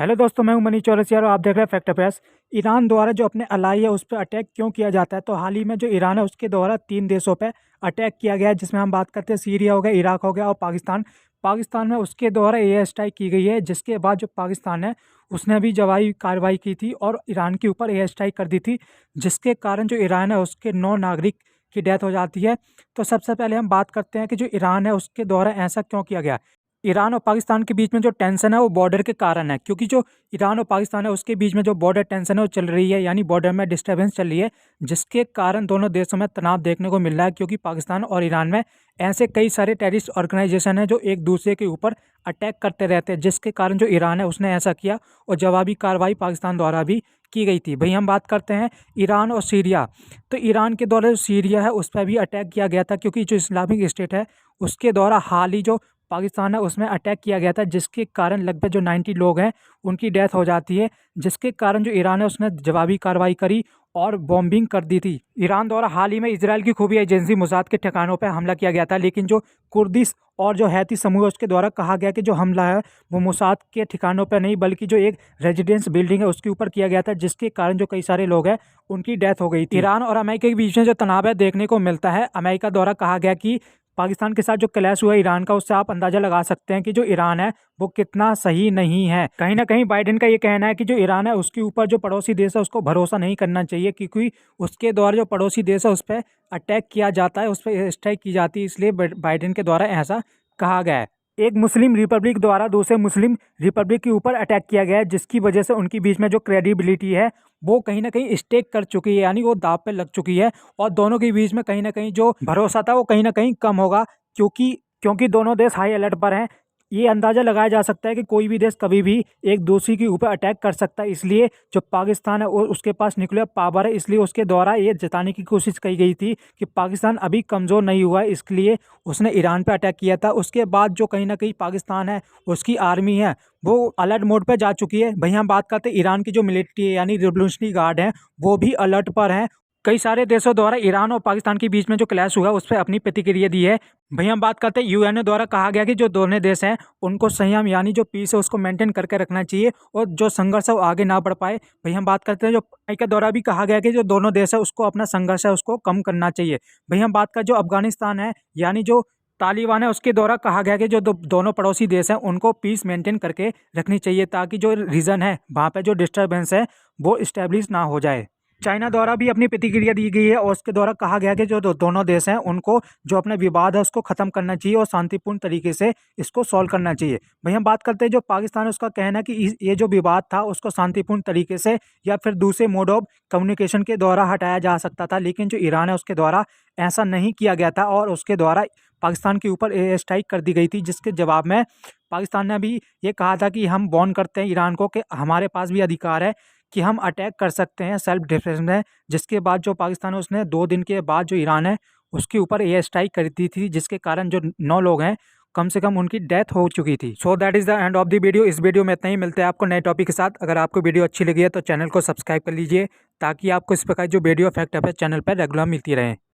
Hello दोस्तों, मैं हूं मनीष चौरसिया और आप देख रहे हैं फैक्ट अफेयर्स। ईरान द्वारा जो अपने अलाई है उस पर अटैक क्यों किया जाता है? तो हाल ही में जो ईरान है उसके द्वारा 3 देशों पे अटैक किया गया है, जिसमें हम बात करते हैं सीरिया हो गया, इराक हो गया और पाकिस्तान। पाकिस्तान में उसके द्वारा एयर स्ट्राइक की गई है, जिसके बाद जो पाकिस्तान है उसने भी जवाबी कार्रवाई की थी और ईरान के ऊपर एयर स्ट्राइक कर दी थी, जिसके कारण जो ईरान है उसके 9 नागरिक की डेथ हो जाती है। तो सबसे पहले हम बात करते हैं कि जो ईरान है उसके द्वारा ऐसा क्यों किया गया। ईरान और पाकिस्तान के बीच में जो टेंशन है वो बॉर्डर के कारण है, क्योंकि जो ईरान और पाकिस्तान है उसके बीच में जो बॉर्डर टेंशन है वो चल रही है, यानी बॉर्डर में डिस्टर्बेंस चल रही है, जिसके कारण दोनों देशों में तनाव देखने को मिल रहा है। क्योंकि पाकिस्तान और ईरान में ऐसे कई सारे टेररिस्ट ऑर्गेनाइजेशन है जो एक दूसरे के ऊपर अटैक करते रहते हैं, जिसके कारण जो ईरान है उसने ऐसा किया और जवाबी कार्रवाई पाकिस्तान द्वारा भी की गई थी। भाई हम बात करते हैं ईरान और सीरिया। तो ईरान के द्वारा जो सीरिया है उस पर भी अटैक किया गया था, क्योंकि जो इस्लामिक स्टेट है उसके द्वारा हाल ही जो पाकिस्तान है उसमें अटैक किया गया था, जिसके कारण लगभग जो 90 लोग हैं उनकी डेथ हो जाती है, जिसके कारण जो ईरान है उसने जवाबी कार्रवाई करी और बॉम्बिंग कर दी थी। ईरान द्वारा हाल ही में इजराइल की खुफिया एजेंसी मोसाद के ठिकानों पर हमला किया गया था, लेकिन जो कुर्दिश और जो हैती समूह है उसके द्वारा कहा गया कि जो हमला है वो मोसाद के ठिकानों पर नहीं बल्कि जो एक रेजिडेंस बिल्डिंग है उसके ऊपर किया गया था, जिसके कारण जो कई सारे लोग हैं उनकी डेथ हो गई थी। ईरान और अमेरिका के बीच में जो तनाव है देखने को मिलता है, अमेरिका द्वारा कहा गया कि पाकिस्तान के साथ जो क्लैश हुआ ईरान का, उससे आप अंदाजा लगा सकते हैं कि जो ईरान है वो कितना सही नहीं है। कहीं ना कहीं बाइडेन का ये कहना है कि जो ईरान है उसके ऊपर जो पड़ोसी देश है उसको भरोसा नहीं करना चाहिए, क्योंकि उसके द्वारा जो पड़ोसी देश है उस पर अटैक किया जाता है, उस पर स्ट्राइक की जाती है, इसलिए बाइडेन के द्वारा ऐसा कहा गया है। एक मुस्लिम रिपब्लिक द्वारा दूसरे मुस्लिम रिपब्लिक के ऊपर अटैक किया गया है, जिसकी वजह से उनके बीच में जो क्रेडिबिलिटी है वो कहीं ना कहीं स्टेक कर चुकी है, यानी वो दाव पे लग चुकी है और दोनों के बीच में कहीं ना कहीं जो भरोसा था वो कहीं ना कहीं कम होगा, क्योंकि क्योंकि दोनों देश हाई अलर्ट पर हैं। ये अंदाज़ा लगाया जा सकता है कि कोई भी देश कभी भी एक दूसरे के ऊपर अटैक कर सकता है, इसलिए जो पाकिस्तान है वो उसके पास न्यूक्लियर पावर है, इसलिए उसके द्वारा ये जताने की कोशिश की गई थी कि पाकिस्तान अभी कमज़ोर नहीं हुआ है, इसलिए उसने ईरान पर अटैक किया था। उसके बाद जो कहीं ना कहीं पाकिस्तान है उसकी आर्मी है वो अलर्ट मोड पर जा चुकी है। भाई हम बात करते हैं ईरान की जो मिलिट्री है यानी रिवोल्यूशनरी गार्ड है वो भी अलर्ट पर हैं। कई सारे देशों द्वारा ईरान और पाकिस्तान के बीच में जो क्लैश हुआ उस पर अपनी प्रतिक्रिया दी है। भैया हम बात करते हैं यूएनओ द्वारा कहा गया कि जो दोनों देश हैं उनको संयम यानी जो पीस है उसको मेंटेन करके रखना चाहिए और जो संघर्ष है वो आगे ना बढ़ पाए। भैया हम बात करते हैं जो अमेरिका द्वारा भी कहा गया कि जो दोनों देश है उसको अपना संघर्ष है उसको कम करना चाहिए। भैया हम बात करें जो अफगानिस्तान है यानी जो तालिबान है उसके द्वारा कहा गया कि जो दोनों पड़ोसी देश हैं उनको पीस मेंटेन करके रखनी चाहिए, ताकि जो रीजन है वहाँ पे जो डिस्टर्बेंस है वो इस्टेब्लिश ना हो जाए। चाइना द्वारा भी अपनी प्रतिक्रिया दी गई है और उसके द्वारा कहा गया कि जो दोनों देश हैं उनको जो अपने विवाद है उसको खत्म करना चाहिए और शांतिपूर्ण तरीके से इसको सॉल्व करना चाहिए। भाई हम बात करते हैं जो पाकिस्तान है उसका कहना है कि ये जो विवाद था उसको शांतिपूर्ण तरीके से या फिर दूसरे मोड ऑफ कम्युनिकेशन के द्वारा हटाया जा सकता था, लेकिन जो ईरान है उसके द्वारा ऐसा नहीं किया गया था और उसके द्वारा पाकिस्तान के ऊपर एयर स्ट्राइक कर दी गई थी, जिसके जवाब में पाकिस्तान ने भी ये कहा था कि हम वार्न करते हैं ईरान को कि हमारे पास भी अधिकार है कि हम अटैक कर सकते हैं सेल्फ डिफेंस में। जिसके बाद जो पाकिस्तान है उसने 2 दिन के बाद जो ईरान है उसके ऊपर एयर स्ट्राइक कर दी थी, जिसके कारण जो 9 लोग हैं कम से कम उनकी डेथ हो चुकी थी। So that is the end of the video. इस वीडियो में इतना ही, मिलते हैं आपको नए टॉपिक के साथ। अगर आपको वीडियो अच्छी लगी है तो चैनल को सब्सक्राइब कर लीजिए, ताकि आपको इस प्रकार जो वीडियो फैक्ट है चैनल पर रेगुलर मिलती रहे।